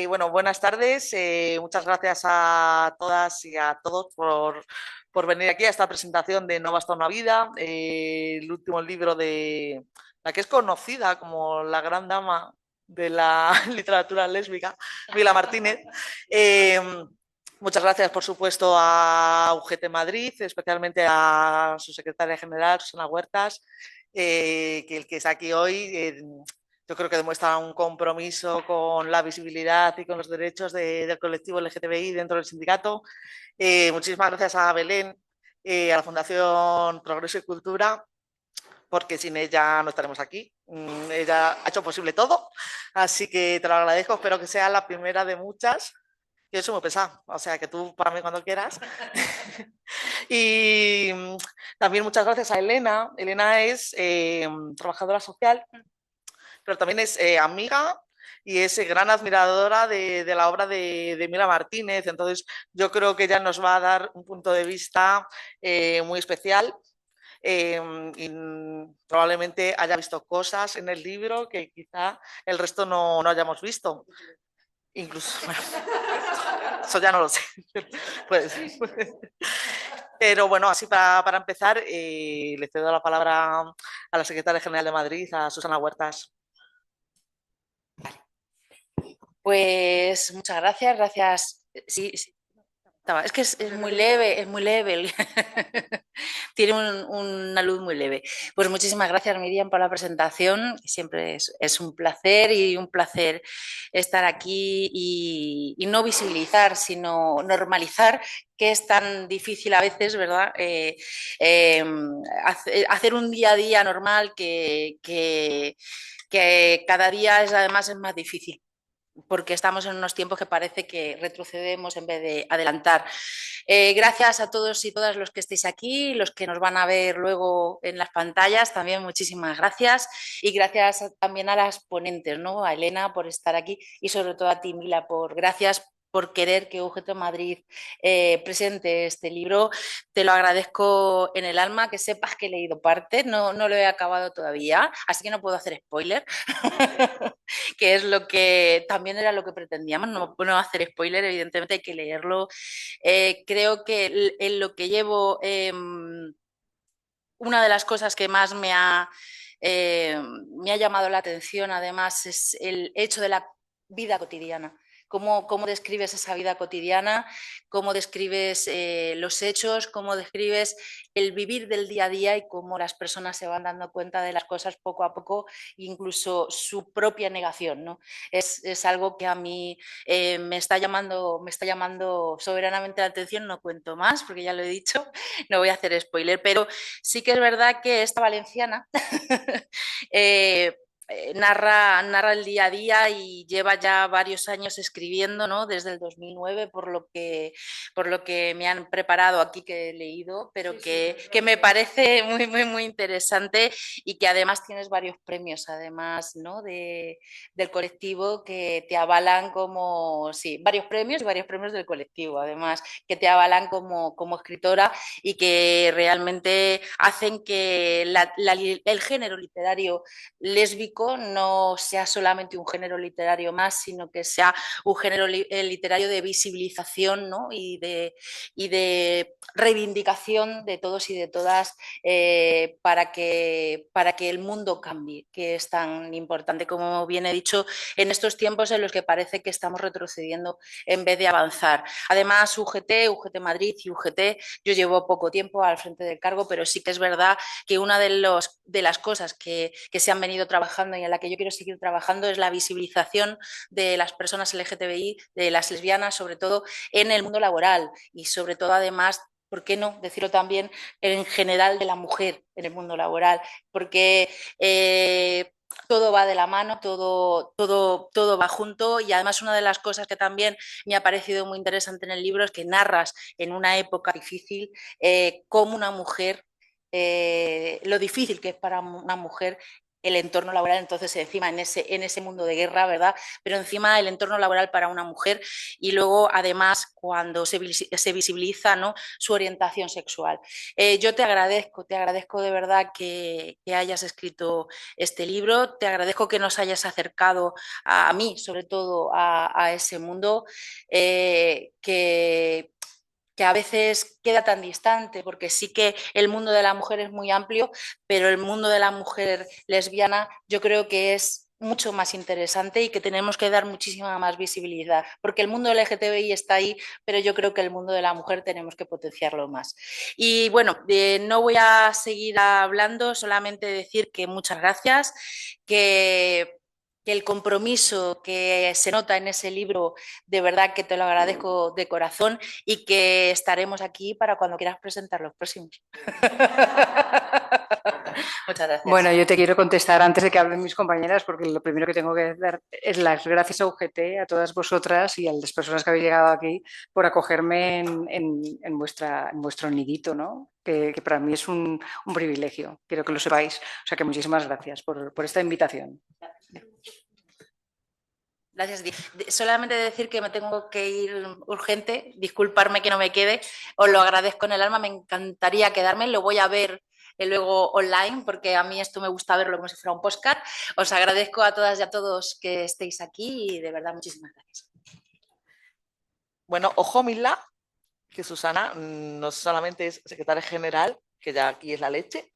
Bueno, buenas tardes. Muchas gracias a todas y a todos por venir aquí a esta presentación de No basta una vida, el último libro de la que es conocida como la gran dama de la literatura lésbica, Mila Martínez. Eh, Muchas gracias, por supuesto, a UGT Madrid, especialmente a su secretaria general, Susana Huertas, que el que está aquí hoy. Yo creo que demuestra un compromiso con la visibilidad y con los derechos del colectivo LGTBI dentro del sindicato. Muchísimas gracias a Belén, a la Fundación Progreso y Cultura, porque sin ella no estaremos aquí. Ella ha hecho posible todo, así que te lo agradezco. Espero que sea la primera de muchas. Yo soy muy pesada, o sea que tú para mí cuando quieras. Y también muchas gracias a Elena. Elena es trabajadora social, pero también es amiga y es gran admiradora de la obra de Mila Martínez. Entonces, yo creo que ella nos va a dar un punto de vista muy especial. eh, y probablemente haya visto cosas en el libro que quizá el resto no hayamos visto. Incluso, bueno, eso ya no lo sé. Pues, pero bueno, así para empezar, le cedo la palabra a la secretaria general de Madrid, a Susana Huertas. Pues muchas gracias, gracias. Sí, sí, es que es muy leve, es muy leve. Tiene una luz muy leve. Pues muchísimas gracias, Miriam, por la presentación. Siempre es un placer y un placer estar aquí y no visibilizar, sino normalizar, que es tan difícil a veces, ¿verdad? Eh, hacer un día a día normal que cada día además es más difícil porque estamos en unos tiempos que parece que retrocedemos en vez de adelantar. Gracias a todos y todas los que estéis aquí, los que nos van a ver luego en las pantallas, también muchísimas gracias. Y gracias también a las ponentes, ¿no? A Elena por estar aquí y sobre todo a ti, Mila, gracias por querer que UGT Madrid presente este libro. Te lo agradezco en el alma, que sepas que he leído parte, no lo he acabado todavía, así que no puedo hacer spoiler. Que es lo que también era lo que pretendíamos, no hacer spoiler, evidentemente hay que leerlo. Creo que en lo que llevo, una de las cosas que más me ha llamado la atención, además, es el hecho de la vida cotidiana. Cómo describes esa vida cotidiana, cómo describes los hechos, cómo describes el vivir del día a día y cómo las personas se van dando cuenta de las cosas poco a poco, incluso su propia negación, ¿no? Es algo que a mí me está llamando soberanamente la atención. No cuento más porque ya lo he dicho, no voy a hacer spoiler, pero sí que es verdad que esta valenciana eh, narra el día a día y lleva ya varios años escribiendo, ¿no? Desde el 2009, por lo que me han preparado aquí que he leído, pero que me parece muy interesante y que además tienes varios premios, además, ¿no? Del colectivo que te avalan como, sí, varios premios del colectivo, además, que te avalan como escritora y que realmente hacen que el género literario lésbico no sea solamente un género literario más, sino que sea un género literario de visibilización, ¿no? Y de reivindicación de todos y de todas para que el mundo cambie, que es tan importante, como bien he dicho, en estos tiempos en los que parece que estamos retrocediendo en vez de avanzar. Además, UGT Madrid y UGT, yo llevo poco tiempo al frente del cargo, pero sí que es verdad que una de las cosas que se han venido trabajando y en la que yo quiero seguir trabajando es la visibilización de las personas LGTBI, de las lesbianas, sobre todo en el mundo laboral y sobre todo además, ¿por qué no decirlo también en general de la mujer en el mundo laboral? Porque todo va de la mano, todo va junto y además una de las cosas que también me ha parecido muy interesante en el libro es que narras en una época difícil cómo una mujer, lo difícil que es para una mujer el entorno laboral, entonces encima en ese mundo de guerra, ¿verdad? Pero encima el entorno laboral para una mujer y luego además cuando se visibiliza, ¿no?, su orientación sexual. Yo te agradezco de verdad que hayas escrito este libro, te agradezco que nos hayas acercado a mí, sobre todo a ese mundo que a veces queda tan distante, porque sí que el mundo de la mujer es muy amplio, pero el mundo de la mujer lesbiana yo creo que es mucho más interesante y que tenemos que dar muchísima más visibilidad, porque el mundo LGTBI está ahí, pero yo creo que el mundo de la mujer tenemos que potenciarlo más. Y bueno, no voy a seguir hablando, solamente decir que muchas gracias, que el compromiso que se nota en ese libro, de verdad que te lo agradezco de corazón y que estaremos aquí para cuando quieras presentar los próximos. Muchas gracias. Bueno, yo te quiero contestar antes de que hablen mis compañeras, porque lo primero que tengo que dar es las gracias a UGT, a todas vosotras y a las personas que habéis llegado aquí por acogerme en vuestro nidito, ¿no? Que para mí es un privilegio, quiero que lo sepáis. O sea que muchísimas gracias por esta invitación. Gracias. Solamente decir que me tengo que ir urgente, disculparme que no me quede, os lo agradezco en el alma, me encantaría quedarme, lo voy a ver luego online, porque a mí esto me gusta verlo como si fuera un podcast. Os agradezco a todas y a todos que estéis aquí y de verdad muchísimas gracias. Bueno, ojo, Mila, que Susana no solamente es secretaria general, que ya aquí es la leche,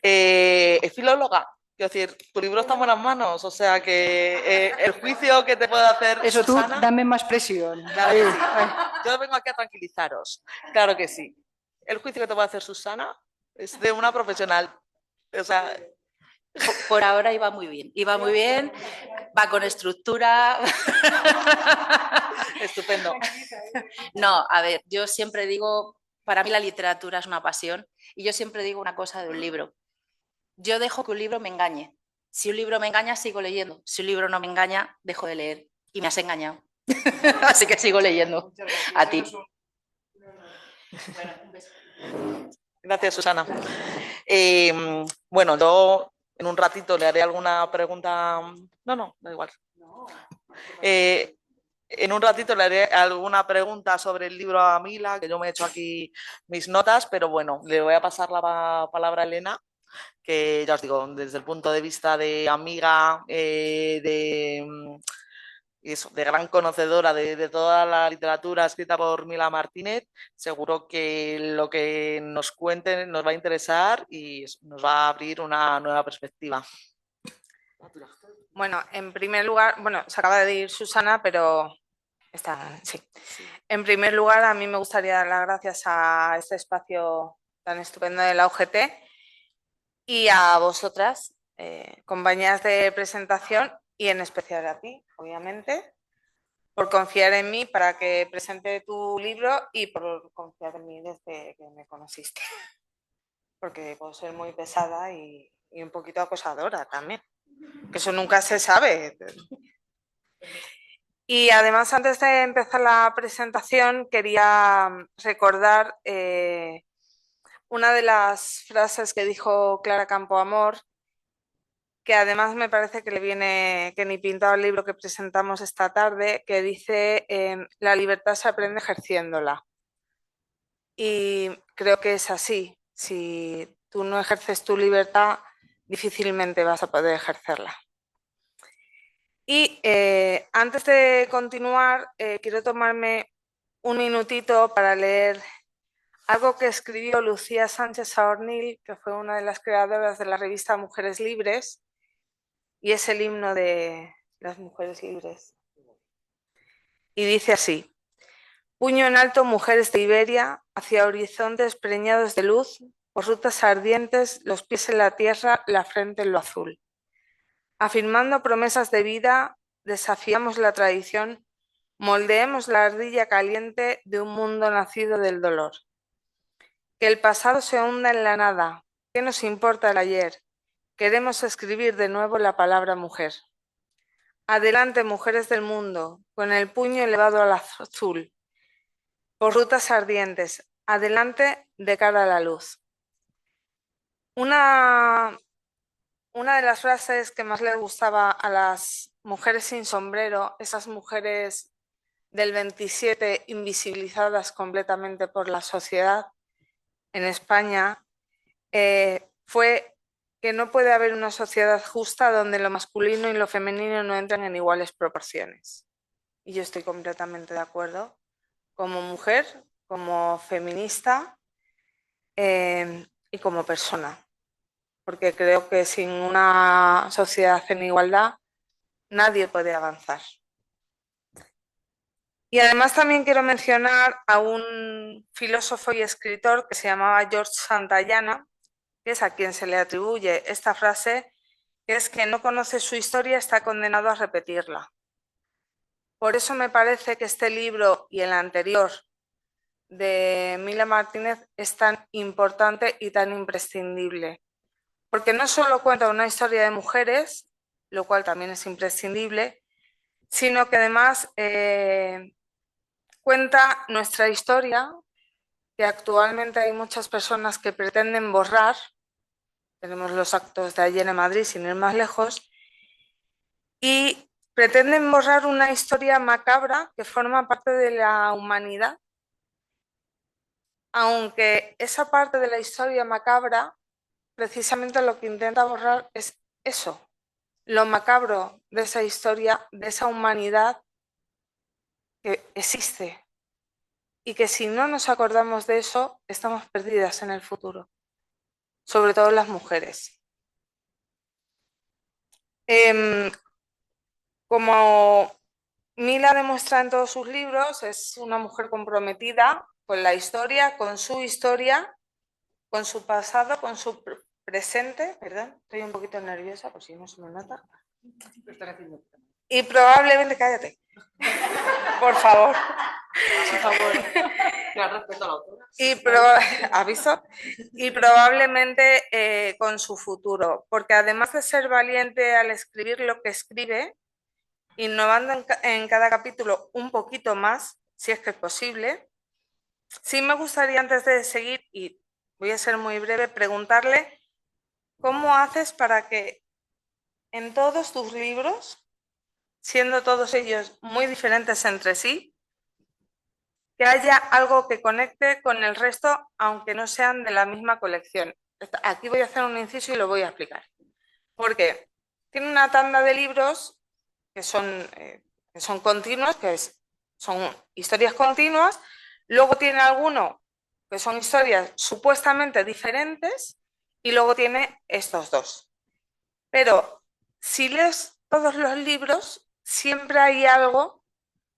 es filóloga. Quiero decir, tu libro está en buenas manos, o sea que el juicio que te puede hacer eso, Susana... tú dame más presión. Claro que sí. Yo vengo aquí a tranquilizaros, claro que sí. El juicio que te puede hacer Susana es de una profesional, o sea... Por ahora iba muy bien, va con estructura. Estupendo. No, a ver, yo siempre digo, para mí la literatura es una pasión y yo siempre digo una cosa de un libro. Yo dejo que un libro me engañe. Si un libro me engaña, sigo leyendo. Si un libro no me engaña, dejo de leer. Y me has engañado. Así que sigo leyendo. A ti. Bueno, un beso. Gracias, Susana. Bueno, yo en un ratito le haré alguna pregunta. No, da igual. En un ratito le haré alguna pregunta sobre el libro a Mila, que yo me he hecho aquí mis notas, pero bueno, le voy a pasar la palabra a Elena, que ya os digo, desde el punto de vista de amiga, de gran conocedora de toda la literatura escrita por Mila Martínez, seguro que lo que nos cuente nos va a interesar y nos va a abrir una nueva perspectiva. Bueno, en primer lugar, bueno, se acaba de ir Susana, pero sí. En primer lugar, a mí me gustaría dar las gracias a este espacio tan estupendo de la UGT y a vosotras, compañeras de presentación, y en especial a ti, obviamente, por confiar en mí para que presente tu libro y por confiar en mí desde que me conociste. Porque puedo ser muy pesada y un poquito acosadora también, que eso nunca se sabe. Y además, antes de empezar la presentación, quería recordar una de las frases que dijo Clara Campoamor, que además me parece que le viene, que ni pintado el libro que presentamos esta tarde, que dice, la libertad se aprende ejerciéndola. Y creo que es así. Si tú no ejerces tu libertad, difícilmente vas a poder ejercerla. Y antes de continuar, quiero tomarme un minutito para leer algo que escribió Lucía Sánchez Saornil, que fue una de las creadoras de la revista Mujeres Libres, y es el himno de las mujeres libres. Y dice así: puño en alto, mujeres de Iberia, hacia horizontes preñados de luz, por rutas ardientes, los pies en la tierra, la frente en lo azul. Afirmando promesas de vida, desafiamos la tradición, moldeemos la ardilla caliente de un mundo nacido del dolor. Que el pasado se hunda en la nada, ¿qué nos importa el ayer? Queremos escribir de nuevo la palabra mujer. Adelante, mujeres del mundo, con el puño elevado al azul, por rutas ardientes, adelante de cara a la luz. Una una de las frases que más le gustaba a las mujeres sin sombrero, esas mujeres del 27 invisibilizadas completamente por la sociedad en España, fue que no puede haber una sociedad justa donde lo masculino y lo femenino no entran en iguales proporciones. Y yo estoy completamente de acuerdo. Como mujer, como feminista y como persona. Porque creo que sin una sociedad en igualdad nadie puede avanzar. Y además también quiero mencionar a un filósofo y escritor que se llamaba George Santayana, que es a quien se le atribuye esta frase, que es que no conoce su historia está condenado a repetirla. Por eso me parece que este libro y el anterior de Mila Martínez es tan importante y tan imprescindible, porque no solo cuenta una historia de mujeres, lo cual también es imprescindible, sino que además cuenta nuestra historia, que actualmente hay muchas personas que pretenden borrar. Tenemos los actos de ayer en Madrid, sin ir más lejos, y pretenden borrar una historia macabra que forma parte de la humanidad, aunque esa parte de la historia macabra precisamente lo que intenta borrar es eso, lo macabro de esa historia, de esa humanidad que existe y que si no nos acordamos de eso, estamos perdidas en el futuro, sobre todo las mujeres. Como Mila demuestra en todos sus libros, es una mujer comprometida con la historia, con su pasado, con su presente. Perdón, estoy un poquito nerviosa por si no se me nota. Y probablemente, cállate, por favor. Por favor, respeto a la autora. Aviso. Y probablemente con su futuro, porque además de ser valiente al escribir lo que escribe, innovando en cada capítulo un poquito más, si es que es posible, sí me gustaría antes de seguir, y voy a ser muy breve, preguntarle cómo haces para que en todos tus libros, siendo todos ellos muy diferentes entre sí, que haya algo que conecte con el resto, aunque no sean de la misma colección. Aquí voy a hacer un inciso y lo voy a explicar. Porque tiene una tanda de libros que son continuos, son historias continuas. Luego tiene alguno que son historias supuestamente diferentes y luego tiene estos dos. Pero si lees todos los libros, siempre hay algo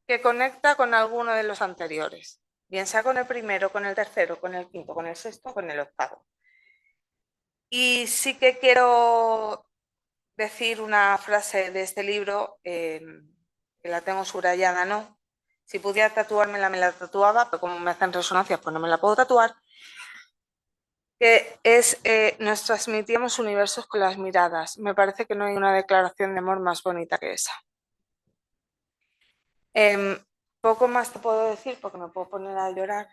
que conecta con alguno de los anteriores, bien sea con el primero, con el tercero, con el quinto, con el sexto, con el octavo. Y sí que quiero decir una frase de este libro, que la tengo subrayada, ¿no? Si pudiera tatuármela, me la tatuaba, pero como me hacen resonancias, pues no me la puedo tatuar. Que es, nos transmitíamos universos con las miradas. Me parece que no hay una declaración de amor más bonita que esa. Poco más te puedo decir porque me puedo poner a llorar.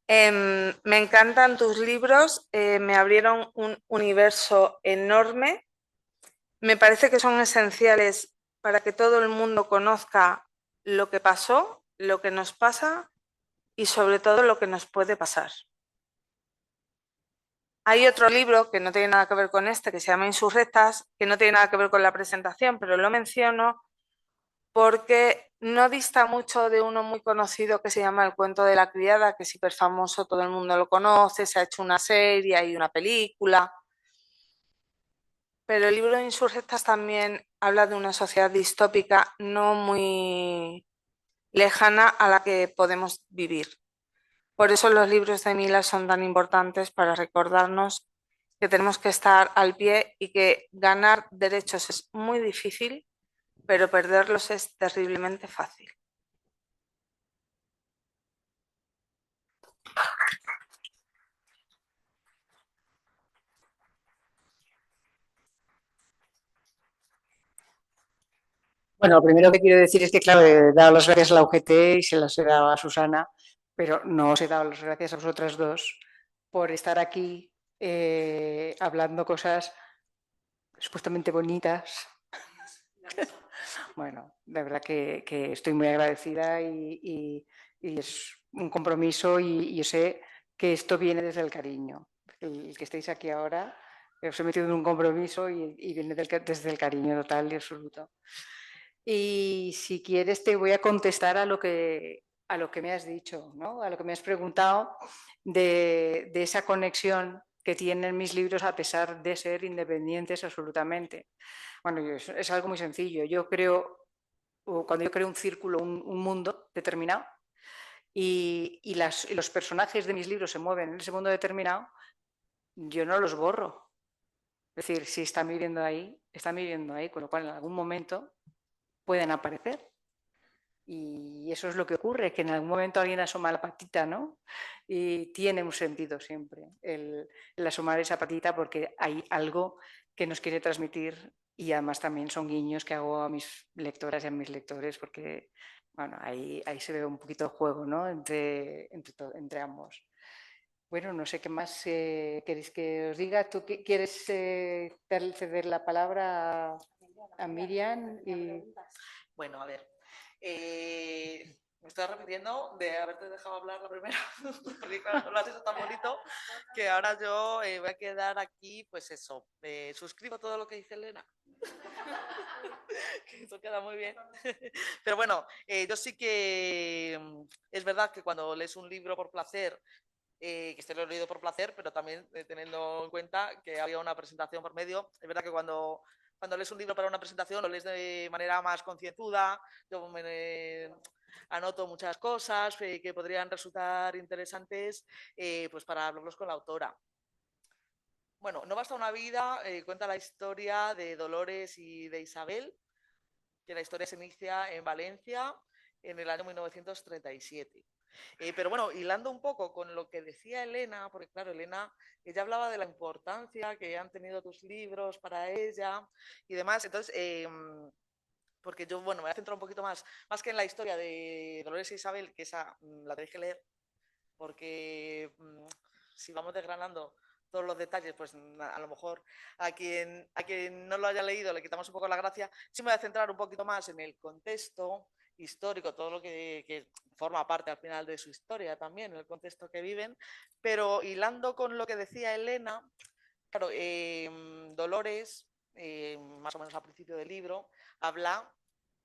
Me encantan tus libros, me abrieron un universo enorme. Me parece que son esenciales para que todo el mundo conozca lo que pasó, lo que nos pasa y sobre todo lo que nos puede pasar. Hay otro libro que no tiene nada que ver con este, que se llama Insurrectas, que no tiene nada que ver con la presentación, pero lo menciono porque no dista mucho de uno muy conocido que se llama El cuento de la criada, que es hiper famoso, todo el mundo lo conoce, se ha hecho una serie y una película. Pero el libro de Insurrectas también habla de una sociedad distópica no muy lejana a la que podemos vivir. Por eso los libros de Mila son tan importantes para recordarnos que tenemos que estar al pie y que ganar derechos es muy difícil, pero perderlos es terriblemente fácil. Bueno, lo primero que quiero decir es que, claro, he dado las gracias a la UGT y se las he dado a Susana, pero no os he dado las gracias a vosotras dos por estar aquí hablando cosas supuestamente bonitas. Bueno, la verdad que estoy muy agradecida y es un compromiso y yo sé que esto viene desde el cariño. El que estéis aquí ahora, os he metido en un compromiso y viene desde el cariño total y absoluto. Y si quieres te voy a contestar a lo que me has dicho, ¿no? A lo que me has preguntado de esa conexión que tienen mis libros a pesar de ser independientes absolutamente. Bueno, es algo muy sencillo. Yo creo, cuando yo creo un círculo, un mundo determinado, y los personajes de mis libros se mueven en ese mundo determinado, yo no los borro. Es decir, si están viviendo ahí, con lo cual en algún momento pueden aparecer. Y eso es lo que ocurre, que en algún momento alguien asoma la patita, ¿no? Y tiene un sentido siempre el asomar esa patita porque hay algo que nos quiere transmitir y además también son guiños que hago a mis lectoras y a mis lectores porque, bueno, ahí se ve un poquito el juego, ¿no? Entre ambos. Bueno, no sé qué más queréis que os diga. ¿Tú quieres ceder la palabra a Miriam? Bueno, a ver. Me estoy arrepintiendo de haberte dejado hablar la primera, porque claro, lo has hecho tan bonito que ahora yo voy a quedar aquí, pues eso, suscribo todo lo que dice Elena, que eso queda muy bien. Pero bueno, yo sí que es verdad que cuando lees un libro por placer, que este lo he leído por placer, pero también teniendo en cuenta que había una presentación por medio, es verdad que cuando lees un libro para una presentación lo lees de manera más concienzuda, yo me anoto muchas cosas que podrían resultar interesantes pues para hablarlos con la autora. Bueno, No basta una vida, cuenta la historia de Dolores y de Isabel, que la historia se inicia en Valencia en el año 1937. Pero bueno, hilando un poco con lo que decía Elena, porque claro, Elena, ella hablaba de la importancia que han tenido tus libros para ella y demás. Entonces, porque yo, bueno, me voy a centrar un poquito más que en la historia de Dolores e Isabel, que esa la tenéis que leer, porque si vamos desgranando todos los detalles, pues a lo mejor a quien no lo haya leído le quitamos un poco la gracia. Sí me voy a centrar un poquito más en el contexto histórico, todo lo que forma parte al final de su historia también, el contexto que viven, pero hilando con lo que decía Elena, claro, Dolores, más o menos al principio del libro, habla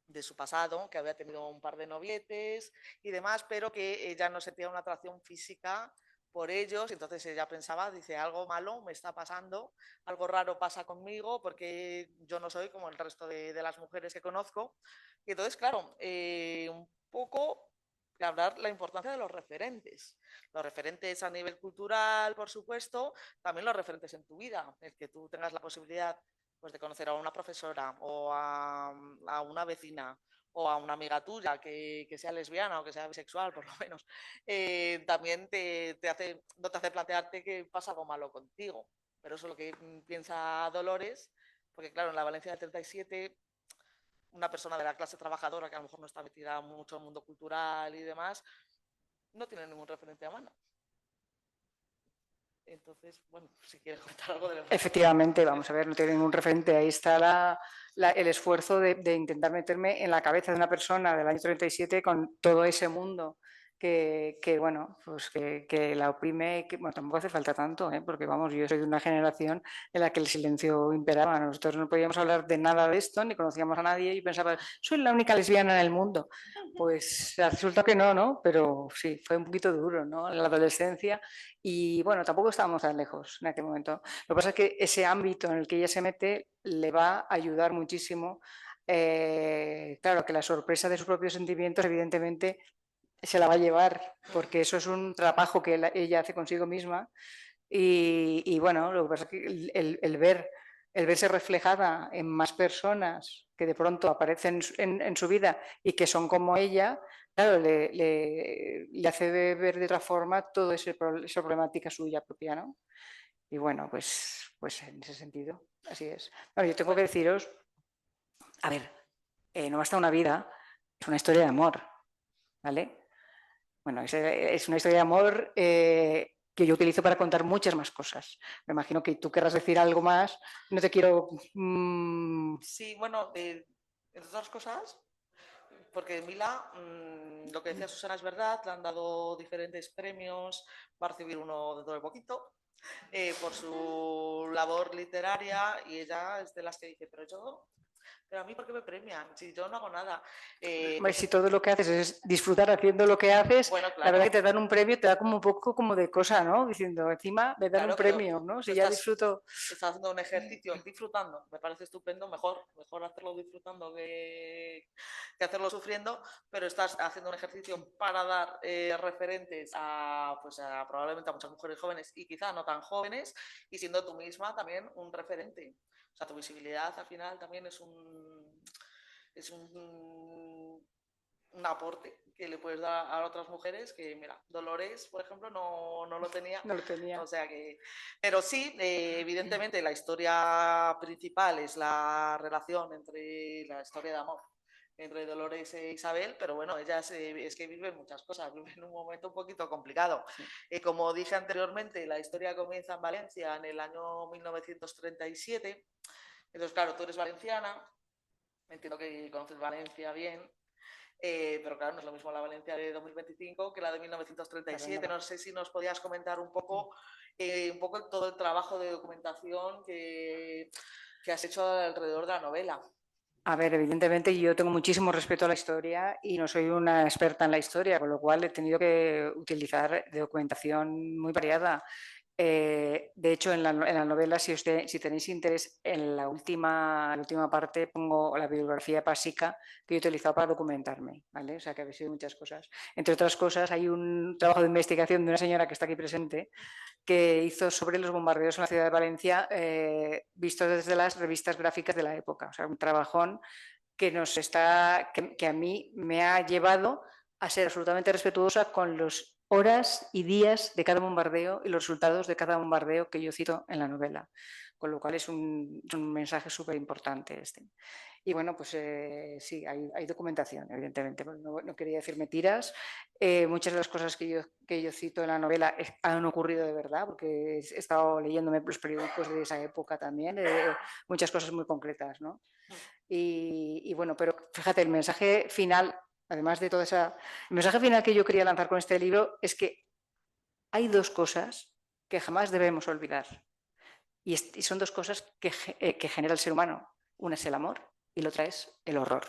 de su pasado, que había tenido un par de novietes y demás, pero que ella no sentía una atracción física por ellos, entonces ella pensaba, dice, algo malo me está pasando, algo raro pasa conmigo porque yo no soy como el resto de las mujeres que conozco. Y entonces, claro, un poco hablar la importancia de los referentes a nivel cultural, por supuesto, también los referentes en tu vida, el que tú tengas la posibilidad pues, de conocer a una profesora o a una vecina o a una amiga tuya que sea lesbiana o que sea bisexual, por lo menos, también no te hace plantearte que pasa algo malo contigo. Pero eso es lo que piensa Dolores, porque claro, en la Valencia del 37, una persona de la clase trabajadora que a lo mejor no está metida mucho en el mundo cultural y demás, no tiene ningún referente a mano. Entonces, bueno, si quieres comentar algo de lo que... Efectivamente, vamos a ver, no tiene ningún referente. Ahí está el esfuerzo de intentar meterme en la cabeza de una persona del año 37 con todo ese mundo bueno, pues que la oprime, que bueno, tampoco hace falta tanto, porque vamos, yo soy de una generación en la que el silencio imperaba. Nosotros no podíamos hablar de nada de esto, ni conocíamos a nadie y pensaba, soy la única lesbiana en el mundo. Pues resulta que no, ¿no? Pero sí, fue un poquito duro, ¿no? En la adolescencia y bueno, tampoco estábamos tan lejos en aquel momento. Lo que pasa es que ese ámbito en el que ella se mete le va a ayudar muchísimo. Claro que la sorpresa de sus propios sentimientos, evidentemente, se la va a llevar, porque eso es un trabajo que ella hace consigo misma. Y bueno, lo que pasa es que el verse reflejada en más personas que de pronto aparecen en su vida y que son como ella, claro, le hace ver de otra forma toda esa problemática suya propia, ¿no? Y bueno, pues en ese sentido, así es. Bueno, yo tengo que deciros, a ver, No basta una vida, es una historia de amor, ¿vale? Bueno, es una historia de amor que yo utilizo para contar muchas más cosas. Me imagino que tú querrás decir algo más, no te quiero... Sí, bueno, entre otras cosas, porque Mila, lo que decía Susana es verdad, le han dado diferentes premios, va a recibir uno dentro de poquito, por su labor literaria, y ella es de las que dice, pero a mí ¿por qué me premian? Si yo no hago nada. Si todo lo que haces es disfrutar haciendo lo que haces, bueno, la claro, verdad que te dan un premio, te da como un poco como de cosa, ¿no? Diciendo, encima me dan claro, un premio, ¿no? Si ya disfruto... estás haciendo un ejercicio disfrutando, me parece estupendo, mejor hacerlo disfrutando que hacerlo sufriendo, pero estás haciendo un ejercicio para dar referentes pues probablemente a muchas mujeres jóvenes y quizá no tan jóvenes, y siendo tú misma también un referente. O sea, tu visibilidad al final también es un aporte que le puedes dar a otras mujeres, que mira, Dolores, por ejemplo, no lo tenía. No lo tenía. O sea que... Pero sí, evidentemente la historia principal es la relación entre la historia de amor entre Dolores e Isabel, pero bueno, ellas es que viven muchas cosas, viven un momento un poquito complicado. Sí. Como dije anteriormente, la historia comienza en Valencia en el año 1937, entonces claro, tú eres valenciana, entiendo que conoces Valencia bien, pero claro, no es lo mismo la Valencia de 2025 que la de 1937. Claro, no sé si nos podías comentar un poco todo el trabajo de documentación que has hecho alrededor de la novela. A ver, evidentemente yo tengo muchísimo respeto a la historia y no soy una experta en la historia, con lo cual he tenido que utilizar documentación muy variada. De hecho, en la novela, si tenéis interés, en la última parte pongo la bibliografía básica que he utilizado para documentarme, ¿vale? O sea, que habéis sido muchas cosas. Entre otras cosas, hay un trabajo de investigación de una señora que está aquí presente que hizo sobre los bombardeos en la ciudad de Valencia, visto desde las revistas gráficas de la época. O sea, un trabajón que a mí me ha llevado a ser absolutamente respetuosa con las horas y días de cada bombardeo y los resultados de cada bombardeo que yo cito en la novela. Con lo cual es un mensaje súper importante este. Y bueno, pues sí, hay documentación, evidentemente. No quería decir mentiras. Muchas de las cosas que yo cito en la novela han ocurrido de verdad, porque he estado leyéndome los periódicos de esa época también, muchas cosas muy concretas, ¿no? Y bueno, pero fíjate, el mensaje final, además de toda esa... El mensaje final que yo quería lanzar con este libro es que hay dos cosas que jamás debemos olvidar. Y son dos cosas que genera el ser humano. Una es el amor y la otra es el horror.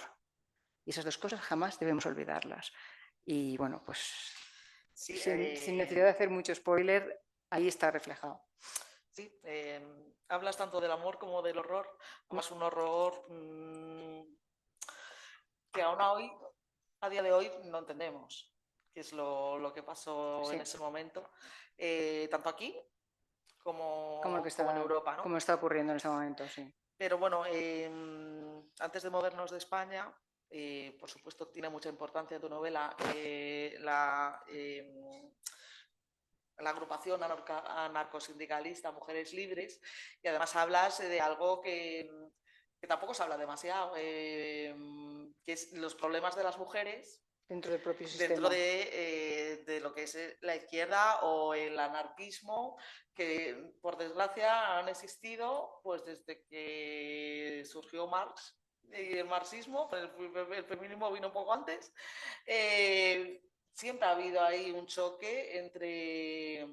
Y esas dos cosas jamás debemos olvidarlas. Y bueno, pues sí, sin necesidad de hacer mucho spoiler, ahí está reflejado. Sí, hablas tanto del amor como del horror. Además, un horror que aún hoy, a día de hoy, no entendemos qué es lo que pasó en ese momento, tanto aquí como en Europa, ¿no? Como está ocurriendo en ese momento, sí. Pero bueno, antes de movernos de España, por supuesto tiene mucha importancia tu novela la agrupación anarcosindicalista Mujeres Libres, y además hablas de algo que tampoco se habla demasiado, que es los problemas de las mujeres dentro del propio sistema. Dentro de lo que es la izquierda o el anarquismo, que por desgracia han existido pues desde que surgió Marx y el marxismo, el feminismo vino un poco antes. Siempre ha habido ahí un choque entre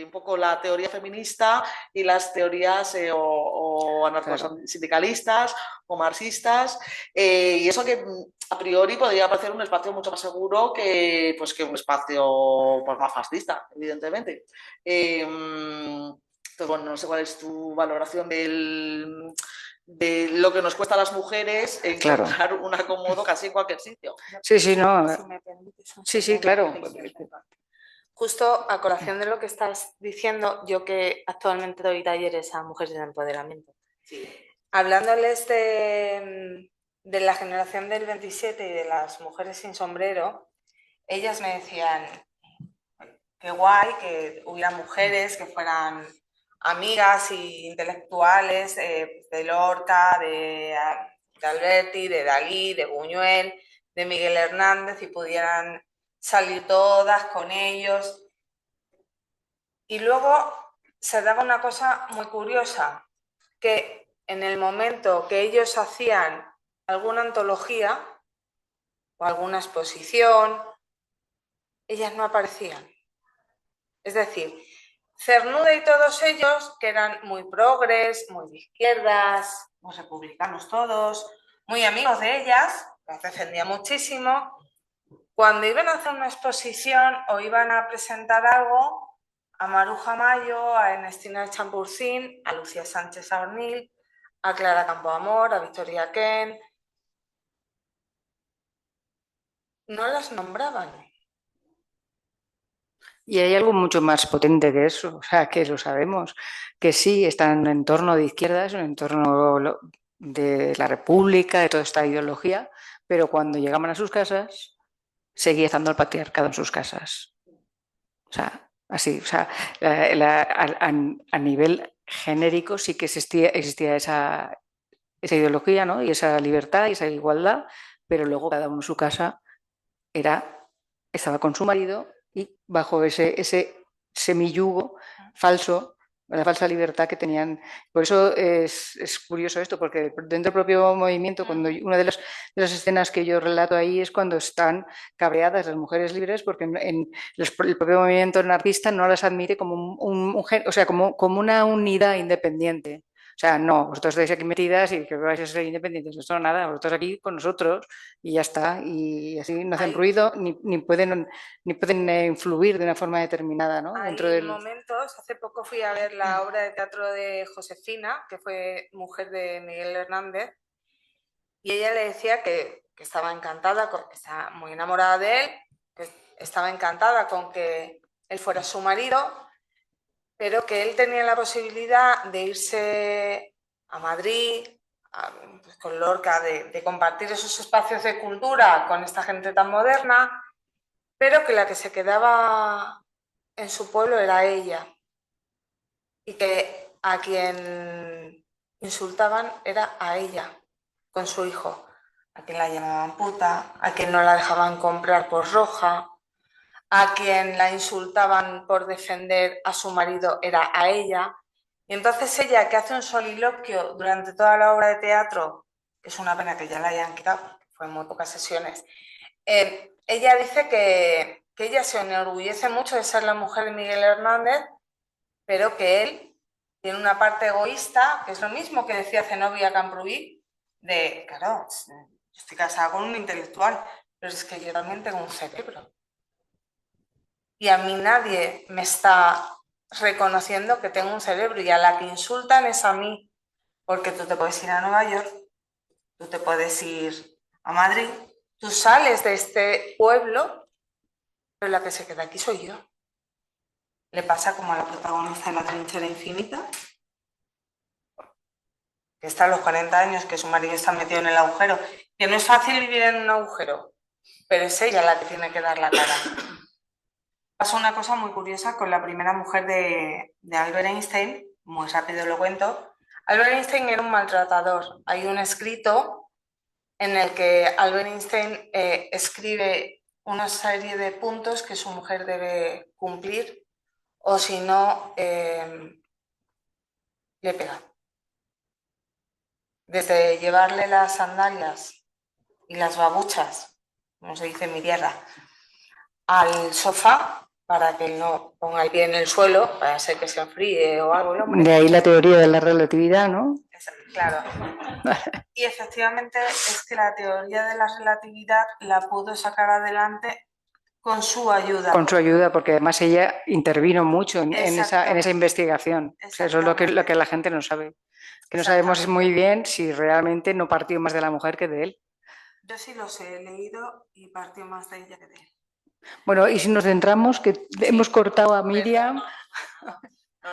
un poco la teoría feminista y las teorías o anarcosindicalistas o marxistas, y eso que a priori podría parecer un espacio mucho más seguro que un espacio pues, más fascista, evidentemente. Entonces, bueno, no sé cuál es tu valoración de lo que nos cuesta a las mujeres encontrar un acomodo casi en cualquier sitio. Sí, no. Sí, claro. Justo a colación de lo que estás diciendo, yo que actualmente doy talleres a mujeres de empoderamiento, sí. Hablándoles de la generación del 27 y de las mujeres sin sombrero, ellas me decían, qué guay que hubiera mujeres que fueran amigas e intelectuales de Lorca, de Alberti, de Dalí, de Buñuel, de Miguel Hernández, y pudieran salir todas con ellos. Y luego se daba una cosa muy curiosa, que en el momento que ellos hacían alguna antología o alguna exposición, ellas no aparecían. Es decir, Cernuda y todos ellos, que eran muy progres, muy de izquierdas, muy republicanos todos, muy amigos de ellas, las defendía muchísimo, cuando iban a hacer una exposición o iban a presentar algo, a Maruja Mayo, a Ernestina Champurcín, a Lucía Sánchez Aornil, a Clara Campoamor, a Victoria Ken, no las nombraban. Y hay algo mucho más potente que eso, o sea, que lo sabemos, que sí, está en un entorno de izquierda, es un entorno de la República, de toda esta ideología, pero cuando llegaban a sus casas, seguía estando el patriarcado en sus casas. O sea, así, o sea, a nivel genérico sí que existía esa ideología, ¿no? Y esa libertad y esa igualdad, pero luego cada uno en su casa estaba con su marido y bajo ese semiyugo falso, la falsa libertad que tenían. Por eso es curioso esto, porque dentro del propio movimiento, cuando una de las escenas que yo relato ahí es cuando están cabreadas las mujeres libres, porque el propio movimiento anarquista no las admite como o sea, como una unidad independiente. O sea, no, vosotros estáis aquí metidas y que vais a ser independientes. Esto no nada, vosotros aquí con nosotros y ya está. Y así no hacen ruido ni pueden influir de una forma determinada, ¿no? Hay momentos, hace poco fui a ver la obra de teatro de Josefina, que fue mujer de Miguel Hernández, y ella le decía que estaba encantada, que estaba muy enamorada de él, que estaba encantada con que él fuera su marido, pero que él tenía la posibilidad de irse a Madrid, pues con Lorca, de compartir esos espacios de cultura con esta gente tan moderna, pero que la que se quedaba en su pueblo era ella, y que a quien insultaban era a ella, con su hijo, a quien la llamaban puta, a quien no la dejaban comprar por roja, a quien la insultaban por defender a su marido era a ella. Y entonces ella, que hace un soliloquio durante toda la obra de teatro, que es una pena que ya la hayan quitado, fue en muy pocas sesiones, ella dice que ella se enorgullece mucho de ser la mujer de Miguel Hernández, pero que él tiene una parte egoísta, que es lo mismo que decía Zenobia Camprubí, de, claro, yo estoy casada con un intelectual, pero es que yo también tengo un cerebro. Y a mí nadie me está reconociendo que tengo un cerebro, y a la que insultan es a mí, porque tú te puedes ir a Nueva York, tú te puedes ir a Madrid, tú sales de este pueblo, pero la que se queda aquí soy yo. Le pasa como a la protagonista de La trinchera infinita, que está a los 40 años, que su marido está metido en el agujero, que no es fácil vivir en un agujero, pero es ella la que tiene que dar la cara. Pasó una cosa muy curiosa con la primera mujer de Albert Einstein, muy rápido lo cuento. Albert Einstein era un maltratador. Hay un escrito en el que Albert Einstein escribe una serie de puntos que su mujer debe cumplir, o si no, le pega. Desde llevarle las sandalias y las babuchas, como se dice en mi tierra, al sofá para que no ponga el pie en el suelo, para ser que se enfríe o algo. De ahí la teoría de la relatividad, ¿no? Claro. Y efectivamente es que la teoría de la relatividad la pudo sacar adelante con su ayuda. Con su ayuda, porque además ella intervino mucho en esa investigación. O sea, eso es lo que la gente no sabe. Que no sabemos muy bien si realmente no partió más de la mujer que de él. Yo sí los he leído y partió más de ella que de él. Bueno, y si nos centramos, que hemos cortado a Miriam.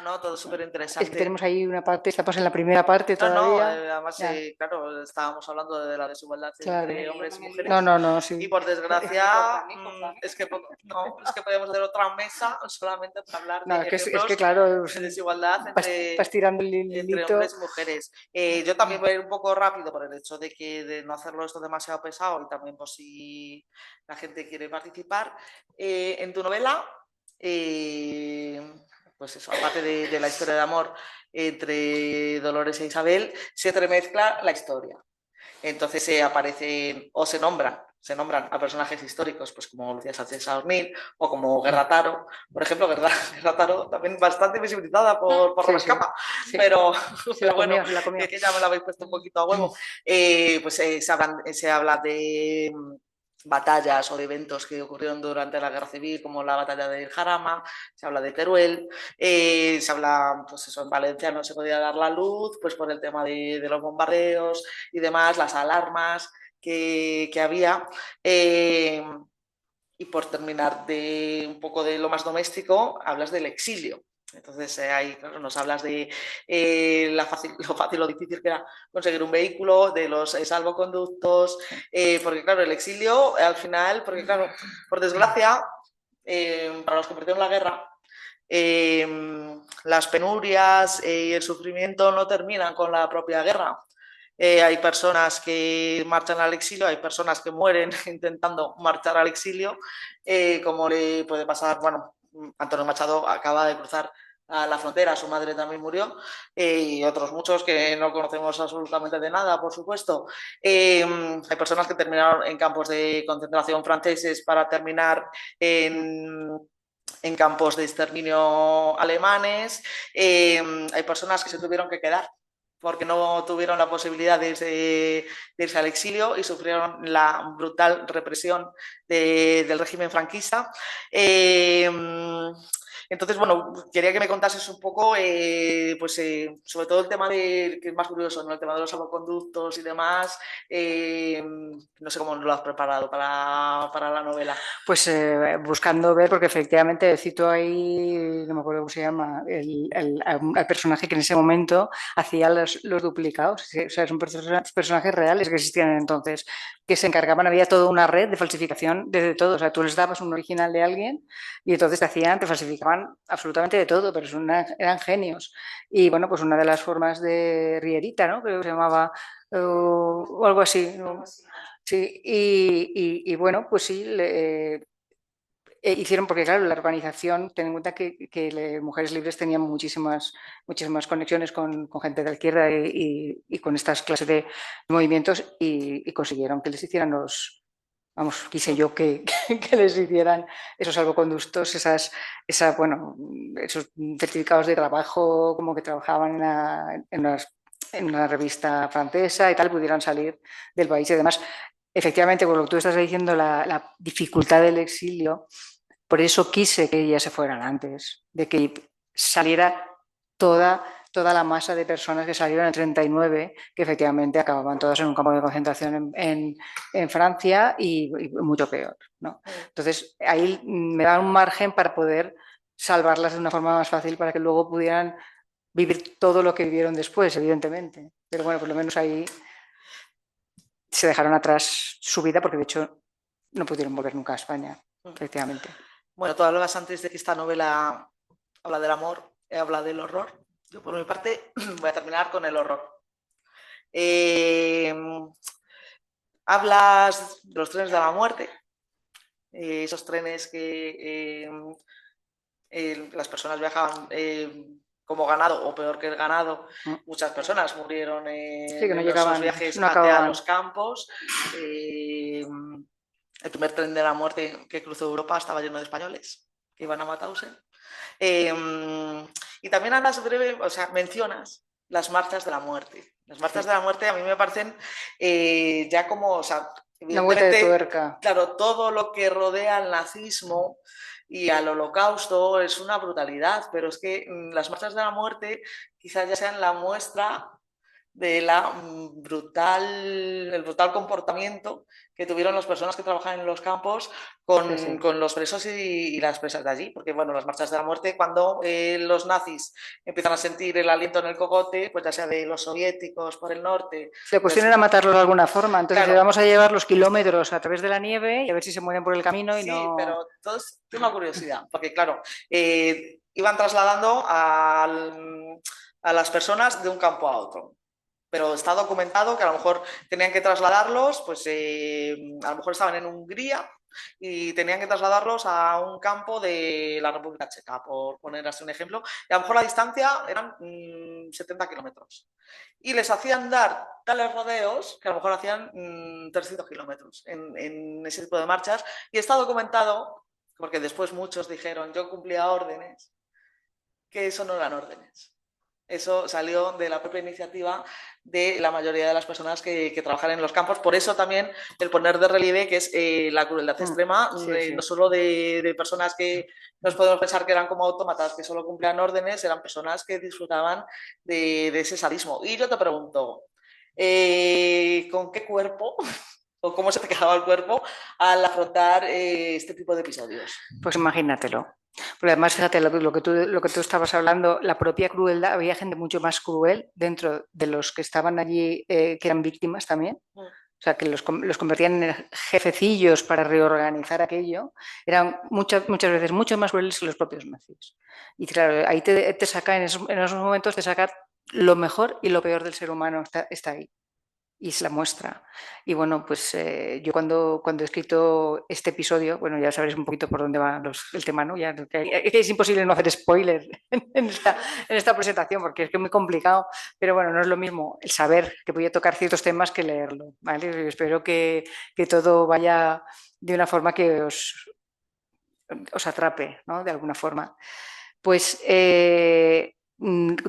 No, todo súper Es interesante. que tenemos ahí una parte, estamos en la primera parte todavía. Además, Ya. claro, estábamos hablando de la desigualdad Claro. entre hombres y mujeres. No, sí. Y por desgracia, es que podemos hacer otra mesa solamente para hablar de ejemplos claro, de desigualdad vas tirando el entre hilito. hombres y mujeres. Yo también voy a ir un poco rápido por el hecho de no hacerlo esto demasiado pesado y también por si la gente quiere participar. En tu novela, pues eso, aparte de la historia de amor entre Dolores e Isabel, se entremezcla la historia. Entonces aparecen o se nombran a personajes históricos, pues como Lucía Sánchez Saornil o como Guerra Taro. Por ejemplo, Guerra Taro también bastante visibilizada por Robert Capa, pero bueno, que ya me la habéis puesto un poquito a huevo. Pues se habla de batallas o de eventos que ocurrieron durante la Guerra Civil, como la batalla del Jarama, se habla de Teruel, se habla, pues eso, en Valencia no se podía dar la luz, pues por el tema de los bombardeos y demás, las alarmas que había. Y por terminar de un poco de lo más doméstico, hablas del exilio. Entonces ahí claro, nos hablas de lo fácil o difícil que era conseguir un vehículo, de los salvoconductos, porque claro, el exilio al final, porque claro, por desgracia, para los que perdieron la guerra, las penurias y el sufrimiento no terminan con la propia guerra. Hay personas que marchan al exilio, hay personas que mueren intentando marchar al exilio, como le puede pasar, bueno, Antonio Machado acaba de cruzar a la frontera, su madre también murió, y otros muchos que no conocemos absolutamente de nada, por supuesto. Hay personas que terminaron en campos de concentración franceses para terminar en campos de exterminio alemanes. Hay personas que se tuvieron que quedar porque no tuvieron la posibilidad de irse al exilio y sufrieron la brutal represión del régimen franquista. Entonces, bueno, quería que me contases un poco, sobre todo el tema que es más curioso, ¿no? El tema de los salvoconductos y demás. No sé cómo lo has preparado para la novela. Pues buscando ver, porque efectivamente cito ahí, no me acuerdo cómo se llama, el personaje que en ese momento hacía los duplicados. O sea, son personajes reales que existían entonces, que se encargaban, había toda una red de falsificación de todo. O sea, tú les dabas un original de alguien y entonces te falsificaban absolutamente de todo, pero eran genios. Y bueno, pues una de las formas de Rierita, ¿no? Creo que se llamaba, o algo así, ¿no? Sí, y bueno, pues sí, hicieron, porque claro, la organización, ten en cuenta que Mujeres Libres tenían muchísimas conexiones con gente de la izquierda y con estas clases de movimientos y consiguieron que les hicieran quise yo que les hicieran esos salvoconductos, esos certificados de trabajo, como que trabajaban en una revista francesa y tal, pudieran salir del país y además. Efectivamente, por lo que tú estás diciendo, la dificultad del exilio, por eso quise que ellas se fueran antes, de que saliera toda la masa de personas que salieron en el 39, que efectivamente acababan todas en un campo de concentración en Francia y mucho peor, ¿no? Entonces, ahí me da un margen para poder salvarlas de una forma más fácil para que luego pudieran vivir todo lo que vivieron después, evidentemente. Pero bueno, por lo menos ahí se dejaron atrás su vida porque de hecho no pudieron volver nunca a España, efectivamente. Bueno, tú hablabas antes de que esta novela habla del amor, habla del horror. Yo por mi parte voy a terminar con el horror. Hablas de los trenes de la muerte, esos trenes que las personas viajaban como ganado o peor que el ganado. Muchas personas murieron en esos viajes hacia los campos. El primer tren de la muerte que cruzó Europa estaba lleno de españoles que iban a Mauthausen. Y también hablas breve, o sea, mencionas las marchas de la muerte. Las marchas de la muerte a mí me parecen ya como, o sea, la vuelta de tuerca. Claro, todo lo que rodea al nazismo y al holocausto es una brutalidad, pero es que las marchas de la muerte quizás ya sean la muestra de el brutal comportamiento que tuvieron las personas que trabajan en los campos con los presos y las presas de allí, porque bueno, las marchas de la muerte, cuando los nazis empiezan a sentir el aliento en el cogote, pues ya sea de los soviéticos por el norte. La cuestión era matarlos de alguna forma, entonces claro, vamos a llevar los kilómetros a través de la nieve y a ver si se mueren por el camino y sí, no... pero todos tengo una curiosidad, porque claro, iban trasladando a las personas de un campo a otro. Pero está documentado que a lo mejor tenían que trasladarlos, pues a lo mejor estaban en Hungría y tenían que trasladarlos a un campo de la República Checa, por poner así un ejemplo, y a lo mejor la distancia eran 70 kilómetros. Y les hacían dar tales rodeos que a lo mejor hacían 300 kilómetros en ese tipo de marchas. Y está documentado, porque después muchos dijeron, yo cumplía órdenes, que eso no eran órdenes. Eso salió de la propia iniciativa de la mayoría de las personas que trabajan en los campos. Por eso también el poner de relieve que es la crueldad extrema, no solo de personas que nos podemos pensar que eran como autómatas, que solo cumplían órdenes, eran personas que disfrutaban de ese sadismo. Y yo te pregunto, ¿con qué cuerpo o cómo se te quedaba el cuerpo al afrontar este tipo de episodios? Pues imagínatelo. Porque además, fíjate, lo que tú estabas hablando, la propia crueldad, había gente mucho más cruel dentro de los que estaban allí, que eran víctimas también. O sea, que los convertían en jefecillos para reorganizar aquello. Eran muchas veces mucho más crueles que los propios nazis. Y claro, ahí te saca, en esos momentos te saca lo mejor y lo peor del ser humano, está ahí. Y se la muestra. Y bueno, pues yo cuando he escrito este episodio, bueno, ya sabréis un poquito por dónde va el tema, ¿no? Ya, es imposible no hacer spoiler en esta presentación porque es que es muy complicado, pero bueno, no es lo mismo el saber que voy a tocar ciertos temas que leerlo, ¿vale? Yo espero que todo vaya de una forma que os atrape, ¿no? De alguna forma. Pues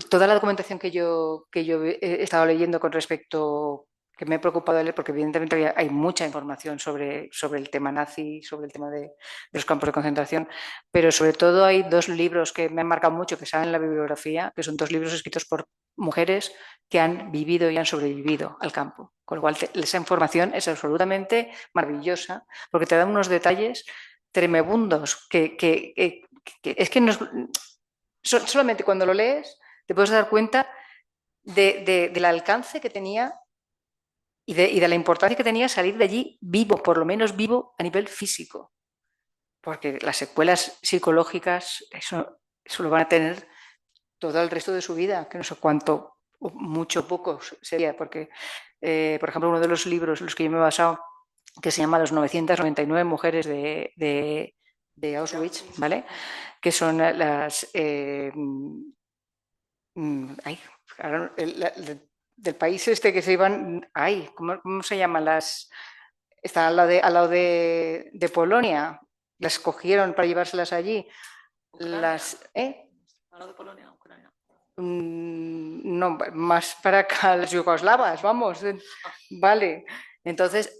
toda la documentación que yo he estado leyendo con respecto, que me he preocupado de leer, porque evidentemente hay mucha información sobre el tema nazi, sobre el tema de los campos de concentración, pero sobre todo hay dos libros que me han marcado mucho, que salen en la bibliografía, que son dos libros escritos por mujeres que han vivido y han sobrevivido al campo. Con lo cual, esa información es absolutamente maravillosa, porque te dan unos detalles tremebundos que es que solamente cuando lo lees te puedes dar cuenta del alcance que tenía y de la importancia que tenía salir de allí vivo, por lo menos vivo a nivel físico. Porque las secuelas psicológicas, eso lo van a tener todo el resto de su vida, que no sé cuánto, mucho o poco sería, porque, por ejemplo, uno de los libros en los que yo me he basado, que se llama Los 999 mujeres de Auschwitz, ¿vale? Que son las... del país este que se iban... Ay, ¿cómo se llaman las...? Están al lado de Polonia. Las cogieron para llevárselas allí. Ucrania. Al lado de Polonia, Ucrania. No, más para acá, las yugoslavas, vamos. Vale. Entonces,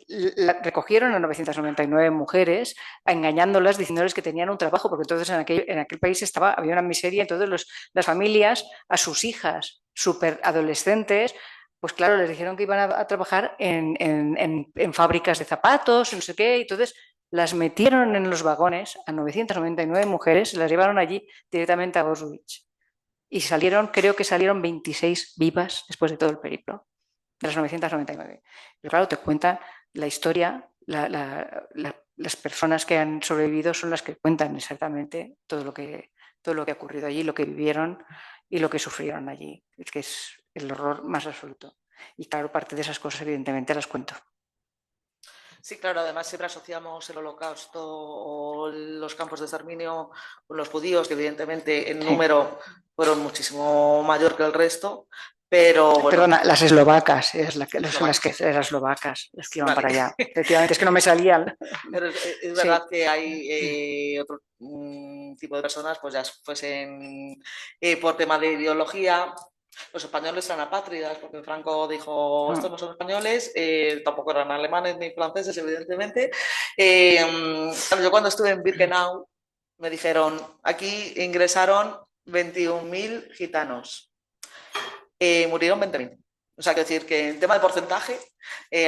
recogieron a 999 mujeres, engañándolas, diciéndoles que tenían un trabajo, porque entonces en aquel país había una miseria, entonces las familias a sus hijas súper adolescentes, pues claro, les dijeron que iban a trabajar en fábricas de zapatos, no sé qué, y entonces las metieron en los vagones a 999 mujeres, las llevaron allí directamente a Auschwitz. Y creo que salieron 26 vivas después de todo el periplo, de las 999. Pero claro, te cuentan la historia, las personas que han sobrevivido son las que cuentan exactamente todo lo que ha ocurrido allí, lo que vivieron y lo que sufrieron allí. Es que es el horror más absoluto. Y claro, parte de esas cosas evidentemente las cuento. Sí, claro, además siempre asociamos el Holocausto o los campos de exterminio con los judíos, que evidentemente en número fueron muchísimo mayor que el resto, pero bueno. Perdona, las eslovacas, las que iban para allá. Efectivamente, es que no me salían. Pero es verdad que hay otro tipo de personas, pues ya fuesen por tema de ideología. Los españoles eran apátridas, porque Franco dijo, estos no son españoles, tampoco eran alemanes ni franceses, evidentemente. Yo cuando estuve en Birkenau, me dijeron, aquí ingresaron 21.000 gitanos, murieron 20.000. O sea, quiero decir que en tema de porcentaje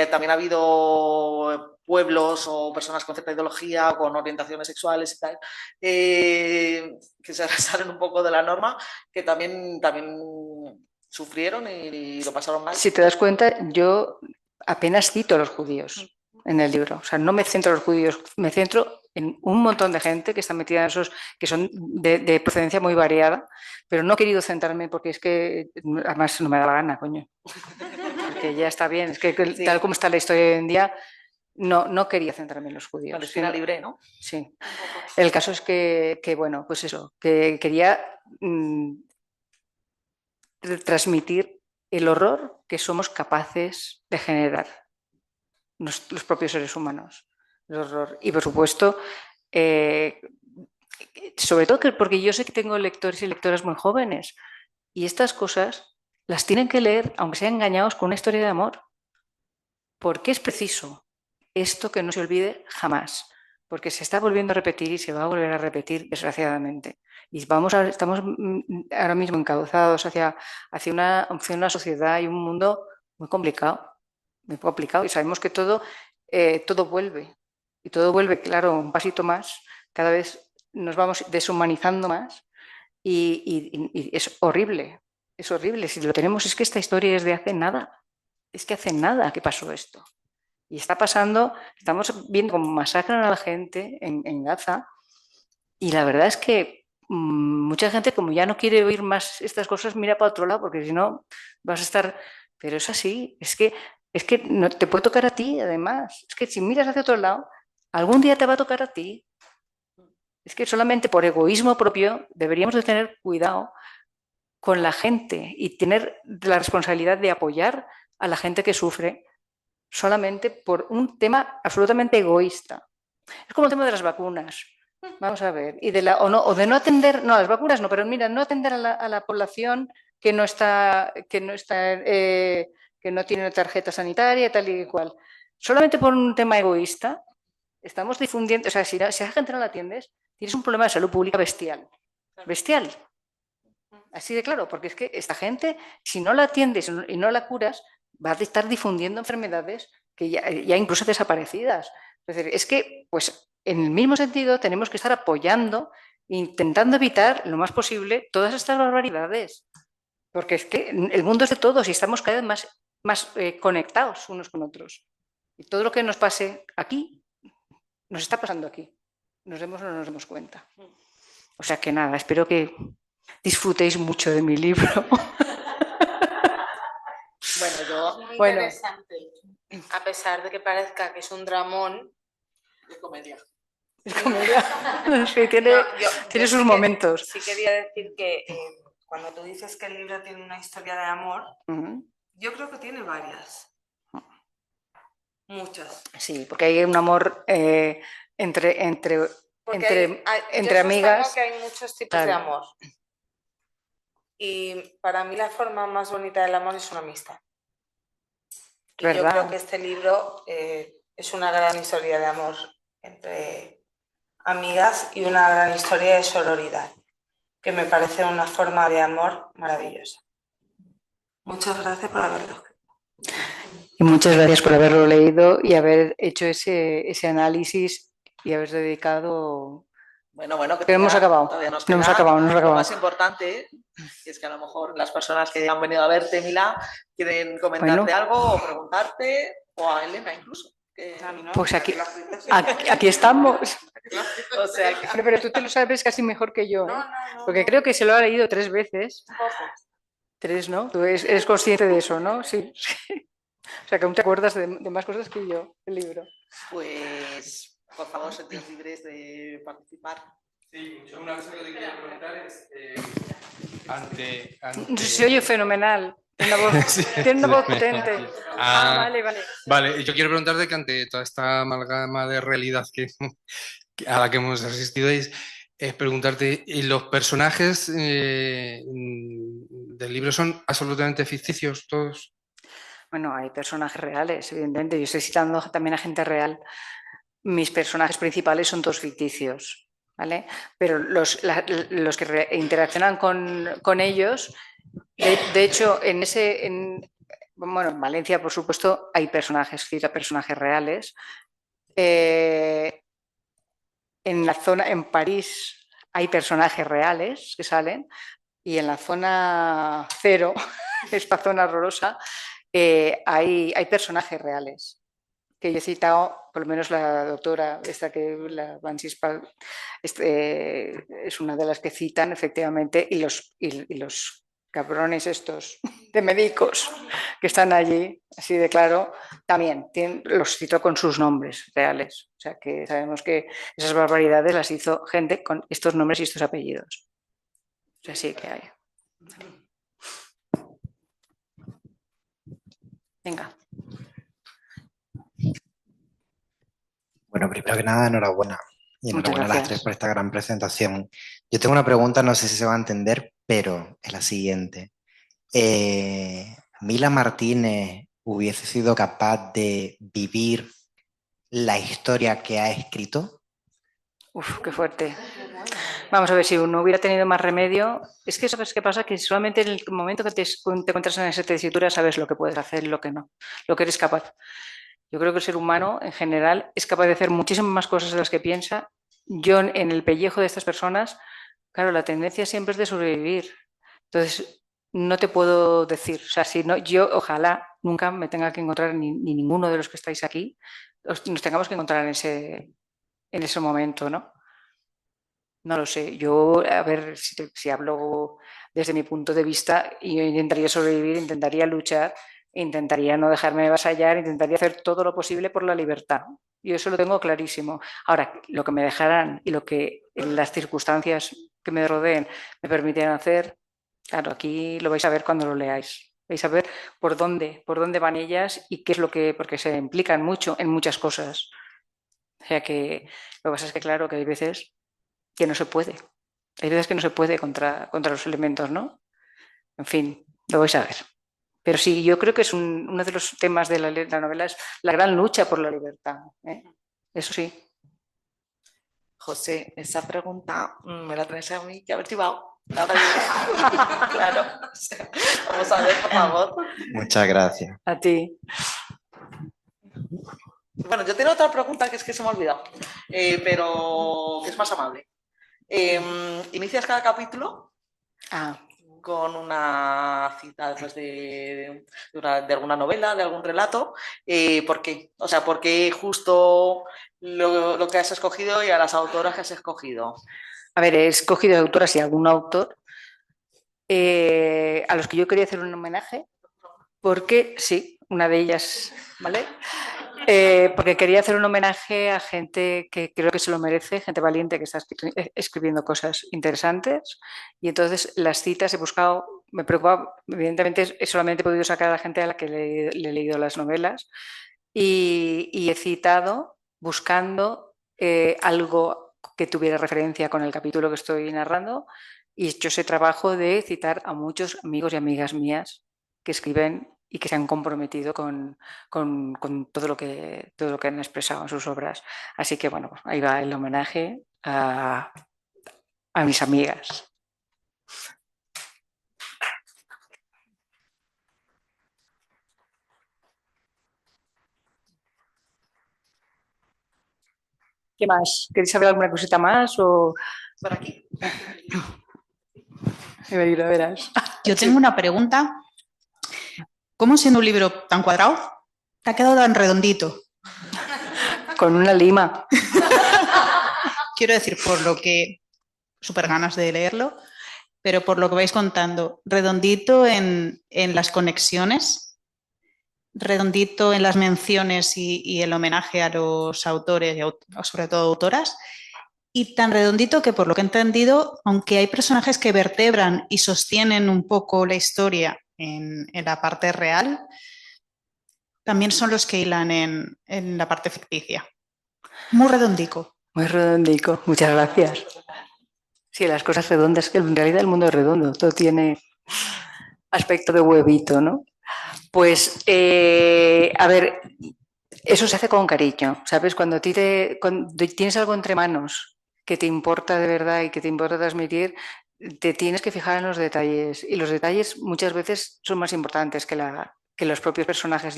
también ha habido pueblos o personas con cierta ideología o con orientaciones sexuales y tal, que se salen un poco de la norma, que también sufrieron y lo pasaron mal. Si te das cuenta, yo apenas cito a los judíos en el libro. O sea, no me centro en los judíos, me centro en un montón de gente que está metida en esos, que son de procedencia muy variada, pero no he querido centrarme porque es que además no me da la gana, coño. Porque ya está bien, es que Sí. Tal como está la historia hoy en día, no quería centrarme en los judíos. Palestina libre, ¿no? Sí. El caso es que bueno, pues eso, que quería transmitir el horror que somos capaces de generar los propios seres humanos. El horror. Y por supuesto, sobre todo porque yo sé que tengo lectores y lectoras muy jóvenes y estas cosas las tienen que leer aunque sean engañados con una historia de amor. Porque es preciso esto que no se olvide jamás, porque se está volviendo a repetir y se va a volver a repetir desgraciadamente. Y estamos ahora mismo encauzados hacia una sociedad y un mundo muy complicado, y sabemos que todo vuelve, y todo vuelve, claro, un pasito más, cada vez nos vamos deshumanizando más y es horrible, si lo tenemos, es que esta historia es de hace nada. Es que hace nada que pasó esto. Y está pasando, estamos viendo cómo masacran a la gente en Gaza y la verdad es que mucha gente, como ya no quiere oír más estas cosas, mira para otro lado porque si no vas a estar... Pero es así, es que no te puede tocar a ti además. Es que si miras hacia otro lado, algún día te va a tocar a ti. Es que solamente por egoísmo propio deberíamos de tener cuidado con la gente y tener la responsabilidad de apoyar a la gente que sufre solamente por un tema absolutamente egoísta. Es como el tema de las vacunas. Vamos a ver. Y de no atender, no, las vacunas no, pero mira, no atender a la población que no tiene tarjeta sanitaria, tal y cual. Solamente por un tema egoísta, estamos difundiendo, o sea, si a la gente no la atiendes, tienes un problema de salud pública bestial. Bestial. Así de claro, porque es que esta gente, si no la atiendes y no la curas, va a estar difundiendo enfermedades que ya incluso desaparecidas. Es decir, es que, pues, en el mismo sentido, tenemos que estar apoyando, intentando evitar lo más posible todas estas barbaridades. Porque es que el mundo es de todos y estamos cada vez más conectados unos con otros. Y todo lo que nos pase aquí, nos está pasando aquí. Nos demos o no nos demos cuenta. O sea que nada, espero que disfrutéis mucho de mi libro. Muy interesante. A pesar de que parezca que es un dramón, Es comedia. Es comedia. Sí, tiene sus momentos. Sí quería decir que cuando tú dices que el libro tiene una historia de amor, yo creo que tiene varias. Muchas. Sí, porque hay un amor entre amigas. Que hay muchos tipos de amor. Y para mí la forma más bonita del amor es una amistad. Y yo creo que este libro es una gran historia de amor entre amigas y una gran historia de sororidad, que me parece una forma de amor maravillosa. Muchas gracias por haberlo escrito. Y muchas gracias por haberlo leído y haber hecho ese análisis y haber dedicado... Bueno, que hemos acabado. No hemos acabado. Lo más importante es que a lo mejor las personas que han venido a verte, Mila, quieren comentarte algo o preguntarte, o a Elena incluso. Pues aquí estamos. O sea, pero tú te lo sabes casi mejor que yo, ¿eh? Porque creo que se lo ha leído 3 veces. 3, ¿no? Tú eres consciente de eso, ¿no? Sí. O sea, que aún te acuerdas de más cosas que yo, el libro. Pues, por favor, sentíos libres de participar. Sí, yo una cosa que te quiero preguntar es, Se oye fenomenal. Tiene una voz potente. Vale. Vale, yo quiero preguntarte que ante toda esta amalgama de realidad a la que hemos asistido, es preguntarte, ¿y los personajes del libro son absolutamente ficticios todos? Bueno, hay personajes reales, evidentemente. Yo estoy citando también a gente real. Mis personajes principales son todos ficticios, ¿vale? Pero los que interaccionan con ellos, de hecho, bueno, en Valencia, por supuesto, hay personajes, cita personajes reales. En la zona, en París, hay personajes reales que salen, y en la zona cero, esta zona horrorosa, hay personajes reales que yo he citado, por lo menos la doctora, esta que la Van Sispal, es una de las que citan efectivamente, y los cabrones estos de médicos que están allí, así de claro, también los cito con sus nombres reales. O sea que sabemos que esas barbaridades las hizo gente con estos nombres y estos apellidos. O sea, sí que hay. Venga. Bueno, primero que nada, enhorabuena. Y Muchas enhorabuena a las gracias. tres por esta gran presentación. Yo tengo una pregunta, no sé si se va a entender, pero es la siguiente. ¿Mila Martínez hubiese sido capaz de vivir la historia que ha escrito? Uf, qué fuerte. Vamos a ver, si uno hubiera tenido más remedio, es que sabes qué pasa, que solamente en el momento que te encuentras en esa tesitura sabes lo que puedes hacer y lo que no, lo que eres capaz. Yo creo que el ser humano en general es capaz de hacer muchísimas más cosas de las que piensa. Yo en el pellejo de estas personas, claro, la tendencia siempre es de sobrevivir. Entonces, no te puedo decir, o sea, si no, yo ojalá nunca me tenga que encontrar ni ninguno de los que estáis aquí, nos tengamos que encontrar en ese momento, ¿no? No lo sé. Yo, a ver, si hablo desde mi punto de vista, yo intentaría sobrevivir, intentaría luchar, intentaría no dejarme avasallar, intentaría hacer todo lo posible por la libertad. Yo eso lo tengo clarísimo. Ahora, lo que me dejarán y lo que las circunstancias que me rodeen me permitirán hacer, claro, aquí lo vais a ver cuando lo leáis. Vais a ver por dónde van ellas y qué es lo que, porque se implican mucho en muchas cosas. O sea que lo que pasa es que, claro, que hay veces que no se puede. Hay veces que no se puede contra los elementos, ¿no? En fin, lo vais a ver. Pero sí, yo creo que es uno de los temas de la novela, es la gran lucha por la libertad. ¿Eh? Eso sí. José, esa pregunta me la traes a mí, que haber chivado. Claro, vamos a ver, por favor. Muchas gracias. A ti. Bueno, yo tengo otra pregunta que es que se me ha olvidado, pero que es más amable. Inicias cada capítulo con una cita pues, de alguna novela, de algún relato. ¿Por qué? O sea, ¿por qué justo lo que has escogido y a las autoras que has escogido? A ver, he escogido autoras y algún autor a los que yo quería hacer un homenaje, porque sí, una de ellas, ¿vale? Porque quería hacer un homenaje a gente que creo que se lo merece, gente valiente que está escribiendo cosas interesantes, y entonces las citas he buscado, me preocupa, evidentemente solamente he podido sacar a la gente a la que le he leído las novelas, y he citado buscando algo que tuviera referencia con el capítulo que estoy narrando, y he hecho ese trabajo de citar a muchos amigos y amigas mías que escriben y que se han comprometido con todo lo que han expresado en sus obras. Así que bueno, ahí va el homenaje a mis amigas. ¿Qué más? ¿Queréis saber alguna cosita más? O... Por aquí. Verás. Yo tengo una pregunta. ¿Cómo siendo un libro tan cuadrado te ha quedado tan redondito? Con una lima. Quiero decir, por lo que... súper ganas de leerlo, pero por lo que vais contando, redondito en las conexiones, redondito en las menciones y el homenaje a los autores y sobre todo autoras, y tan redondito que por lo que he entendido, aunque hay personajes que vertebran y sostienen un poco la historia en la parte real, también son los que hilan en la parte ficticia. Muy redondico. Muy redondico, muchas gracias. Sí, las cosas redondas, que en realidad el mundo es redondo, todo tiene aspecto de huevito, ¿no? Pues, a ver, eso se hace con cariño, ¿sabes? Cuando tienes algo entre manos que te importa de verdad y que te importa transmitir, te tienes que fijar en los detalles, y los detalles muchas veces son más importantes que que los propios personajes.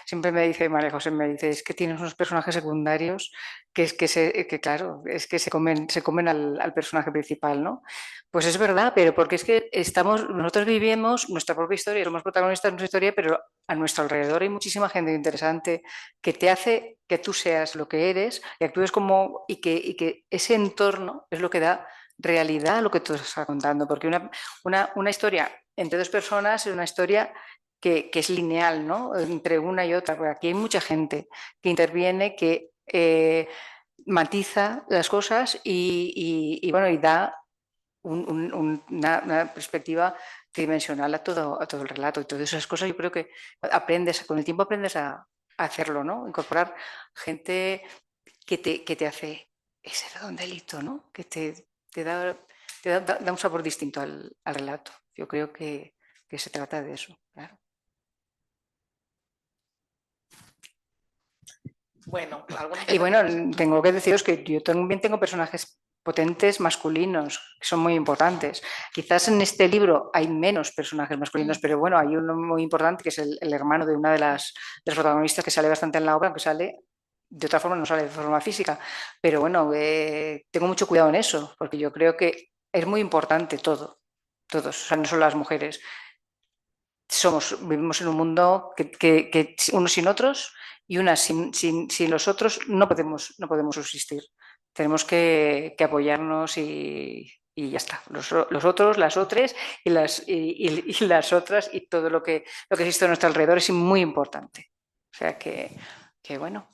Siempre me dice María José, me dice, es que tienes unos personajes secundarios claro, es que se comen al personaje principal, ¿no? Pues es verdad, pero porque es que nosotros vivimos nuestra propia historia, somos protagonistas de nuestra historia, pero a nuestro alrededor hay muchísima gente interesante que te hace que tú seas lo que eres y actúes y que ese entorno es lo que da realidad a lo que tú estás contando, porque una historia entre dos personas es una historia que es lineal, ¿no? Entre una y otra, porque aquí hay mucha gente que interviene, que matiza las cosas y da una perspectiva tridimensional a todo el relato. Y todas esas cosas yo creo que con el tiempo aprendes a hacerlo, ¿no? Incorporar gente que te hace ese redondelito, ¿no? Que te da un sabor distinto al relato. Yo creo que se trata de eso, claro. Bueno, y bueno, tengo que deciros que yo también tengo personajes potentes masculinos, que son muy importantes. Quizás en este libro hay menos personajes masculinos, pero bueno, hay uno muy importante que es el hermano de una de las protagonistas que sale bastante en la obra, aunque sale de otra forma, no sale de forma física. Pero bueno, tengo mucho cuidado en eso, porque yo creo que es muy importante todos, o sea, no solo las mujeres. Vivimos en un mundo que unos sin otros y unas sin los otros no podemos subsistir. Tenemos que apoyarnos y ya está. Los otros, las otras y las otras y todo lo que existe a nuestro alrededor es muy importante. O sea que bueno,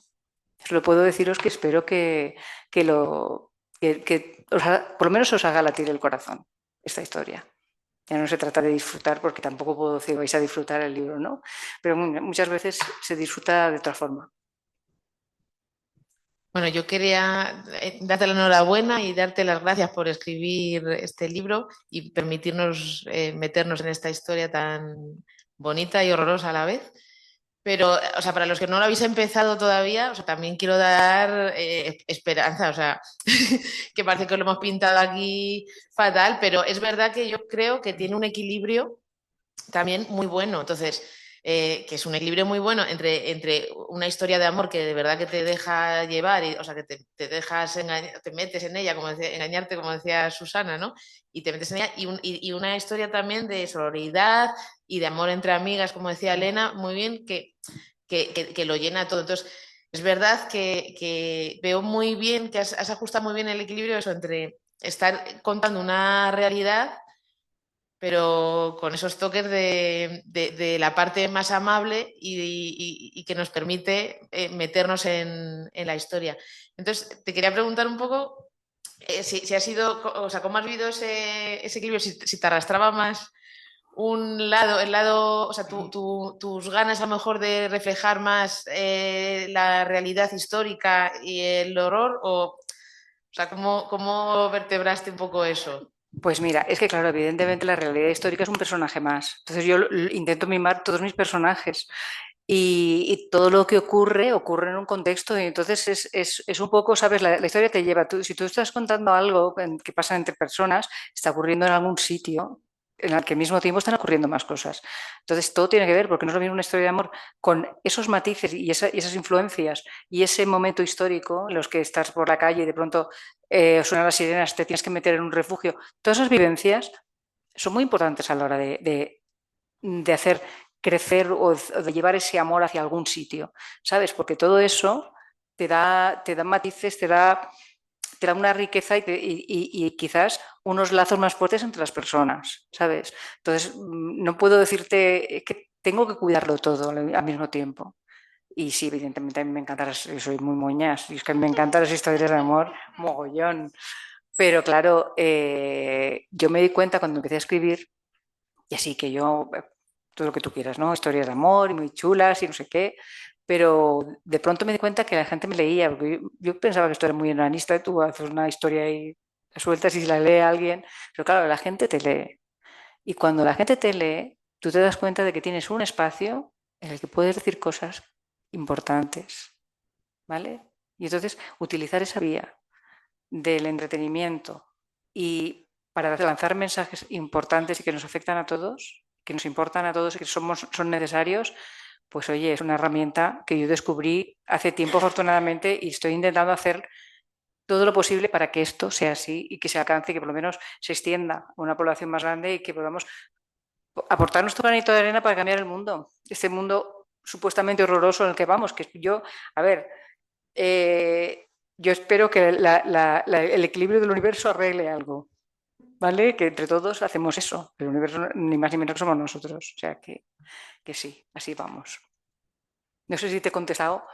solo puedo deciros que espero que por lo menos os haga latir el corazón esta historia. Ya no se trata de disfrutar, porque tampoco puedo decir vais a disfrutar el libro, ¿no? Pero muchas veces se disfruta de otra forma. Bueno, yo quería darte la enhorabuena y darte las gracias por escribir este libro y permitirnos meternos en esta historia tan bonita y horrorosa a la vez. Pero, o sea, para los que no lo habéis empezado todavía, o sea, también quiero dar esperanza, o sea, que parece que lo hemos pintado aquí fatal, pero es verdad que yo creo que tiene un equilibrio también muy bueno. Entonces, que es un equilibrio muy bueno entre una historia de amor que de verdad que te deja llevar, o sea, que te dejas te metes en ella, engañarte, como decía Susana, ¿no? Y te metes en ella, y una historia también de sororidad y de amor entre amigas, como decía Elena, muy bien, que lo llena todo. Entonces, es verdad que veo muy bien, que has ajustado muy bien el equilibrio eso, entre estar contando una realidad pero con esos toques de la parte más amable y que nos permite meternos en la historia. Entonces, te quería preguntar un poco si ha sido, o sea, cómo has vivido ese equilibrio, si te arrastraba más el lado, o sea, tus ganas a lo mejor de reflejar más la realidad histórica y el horror, o sea, ¿cómo vertebraste un poco eso? Pues mira, es que claro, evidentemente la realidad histórica es un personaje más. Entonces yo intento mimar todos mis personajes y todo lo que ocurre en un contexto y entonces es un poco, ¿sabes? La historia te lleva. Si tú estás contando algo que pasa entre personas, está ocurriendo en algún sitio en el que al mismo tiempo están ocurriendo más cosas. Entonces todo tiene que ver, porque no es lo mismo una historia de amor con esos matices y esas influencias y ese momento histórico en los que estás por la calle y de pronto suenan las sirenas, te tienes que meter en un refugio. Todas esas vivencias son muy importantes a la hora de hacer crecer o de llevar ese amor hacia algún sitio, ¿sabes? Porque todo eso te da matices, te da una riqueza y quizás unos lazos más fuertes entre las personas, ¿sabes? Entonces, no puedo decirte que tengo que cuidarlo todo al mismo tiempo. Y sí, evidentemente a mí me encanta, soy muy moñas, y es que a mí me encantan las historias de amor, mogollón. Pero claro, yo me di cuenta cuando empecé a escribir, y así que yo, todo lo que tú quieras, ¿no? Historias de amor y muy chulas y no sé qué, pero de pronto me di cuenta que la gente me leía, porque yo pensaba que esto era muy enanista, y tú haces una historia y la sueltas y la lee alguien, pero claro, la gente te lee. Y cuando la gente te lee, tú te das cuenta de que tienes un espacio en el que puedes decir cosas importantes, ¿vale? Y entonces utilizar esa vía del entretenimiento y para lanzar mensajes importantes y que nos afectan a todos, que nos importan a todos y que son necesarios, pues oye, es una herramienta que yo descubrí hace tiempo afortunadamente y estoy intentando hacer todo lo posible para que esto sea así y que se alcance y que por lo menos se extienda a una población más grande y que podamos aportar nuestro granito de arena para cambiar el mundo. Este mundo supuestamente horroroso en el que vamos, que yo, a ver, yo espero que el equilibrio del universo arregle algo, ¿vale? Que entre todos hacemos eso. El universo ni más ni menos que somos nosotros. O sea que sí, así vamos. No sé si te he contestado.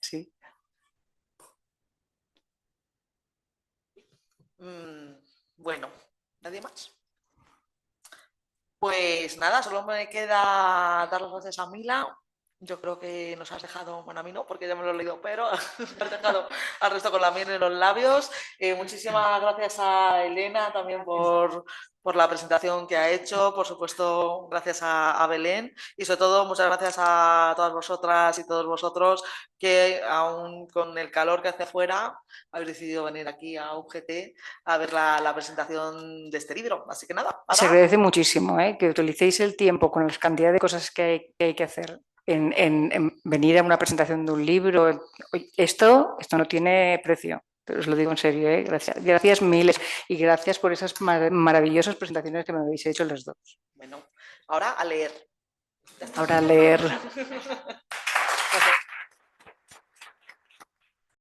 Sí. Bueno, ¿nadie más? Pues nada, solo me queda dar las gracias a Mila. Yo creo que nos has dejado, bueno, a mí no, porque ya me lo he leído, pero has dejado al resto con la miel en los labios. Muchísimas gracias a Elena también por la presentación que ha hecho, por supuesto, gracias a Belén y sobre todo muchas gracias a todas vosotras y todos vosotros que aún con el calor que hace afuera habéis decidido venir aquí a UGT a ver la presentación de este libro. Así que nada. Se agradece muchísimo que utilicéis el tiempo con la cantidad de cosas que hay que hacer en venir a una presentación de un libro. Esto no tiene precio. Pero os lo digo en serio, gracias miles y gracias por esas maravillosas presentaciones que me habéis hecho las dos. Bueno, ahora a leer. Ahora a leer.